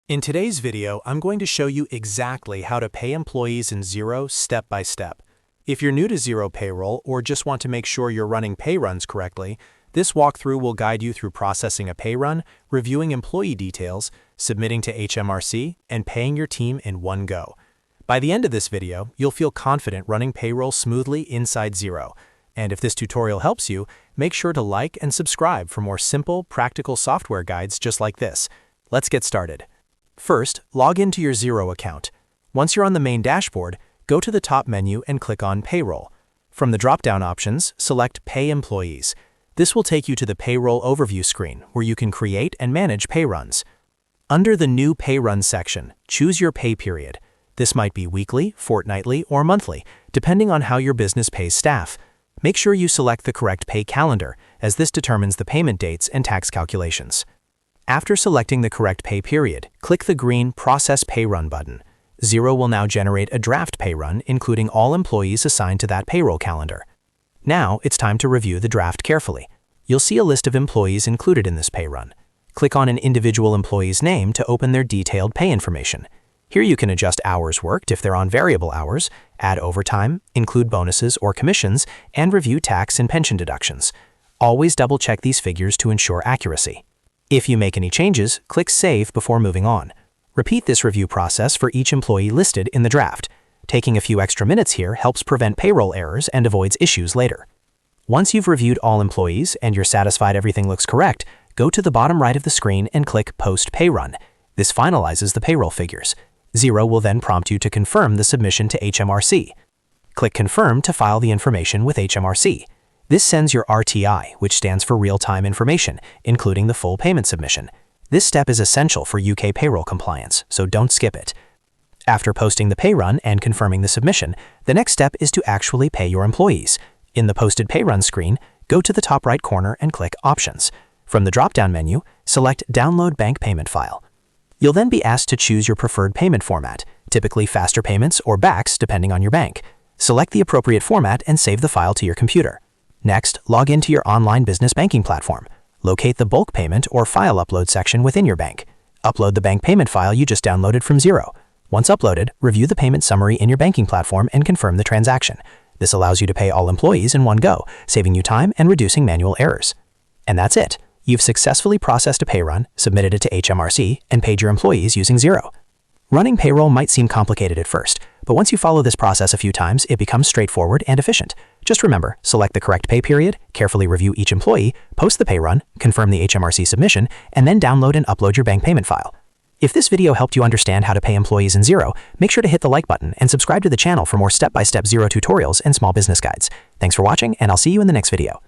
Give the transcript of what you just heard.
In today's video, I'm going to show you exactly how to pay employees in Xero step by step. If you're new to Xero Payroll or just want to make sure you're running pay runs correctly, this walkthrough will guide you through processing a pay run, reviewing employee details, submitting to HMRC, and paying your team in one go. By the end of this video, you'll feel confident running payroll smoothly inside Xero. And if this tutorial helps you, make sure to like and subscribe for more simple, practical software guides just like this. Let's get started. First, log into your Xero account. Once you're on the main dashboard, go to the top menu and click on Payroll. From the drop-down options, select Pay Employees. This will take you to the Payroll Overview screen, where you can create and manage pay runs. Under the New Pay Run section, choose your pay period. This might be weekly, fortnightly, or monthly, depending on how your business pays staff. Make sure you select the correct pay calendar, as this determines the payment dates and tax calculations. After selecting the correct pay period, click the green Process Pay Run button. Xero will now generate a draft pay run, including all employees assigned to that payroll calendar. Now, it's time to review the draft carefully. You'll see a list of employees included in this pay run. Click on an individual employee's name to open their detailed pay information. Here you can adjust hours worked if they're on variable hours, add overtime, include bonuses or commissions, and review tax and pension deductions. Always double-check these figures to ensure accuracy. If you make any changes, click Save before moving on. Repeat this review process for each employee listed in the draft. Taking a few extra minutes here helps prevent payroll errors and avoids issues later. Once you've reviewed all employees and you're satisfied everything looks correct, go to the bottom right of the screen and click Post Pay Run. This finalizes the payroll figures. Xero will then prompt you to confirm the submission to HMRC. Click Confirm to file the information with HMRC. This sends your RTI, which stands for Real-Time Information, including the full payment submission. This step is essential for UK payroll compliance, so don't skip it. After posting the pay run and confirming the submission, the next step is to actually pay your employees. In the Posted Pay Run screen, go to the top right corner and click Options. From the drop-down menu, select Download Bank Payment File. You'll then be asked to choose your preferred payment format, typically faster payments or BACS depending on your bank. Select the appropriate format and save the file to your computer. Next, log into your online business banking platform. Locate the bulk payment or file upload section within your bank. Upload the bank payment file you just downloaded from Xero. Once uploaded, review the payment summary in your banking platform and confirm the transaction. This allows you to pay all employees in one go, saving you time and reducing manual errors. And that's it. You've successfully processed a pay run, submitted it to HMRC, and paid your employees using Xero. Running payroll might seem complicated at first, but once you follow this process a few times, it becomes straightforward and efficient. Just remember, select the correct pay period, carefully review each employee, post the pay run, confirm the HMRC submission, and then download and upload your bank payment file. If this video helped you understand how to pay employees in Xero, make sure to hit the like button and subscribe to the channel for more step-by-step Xero tutorials and small business guides. Thanks for watching, and I'll see you in the next video.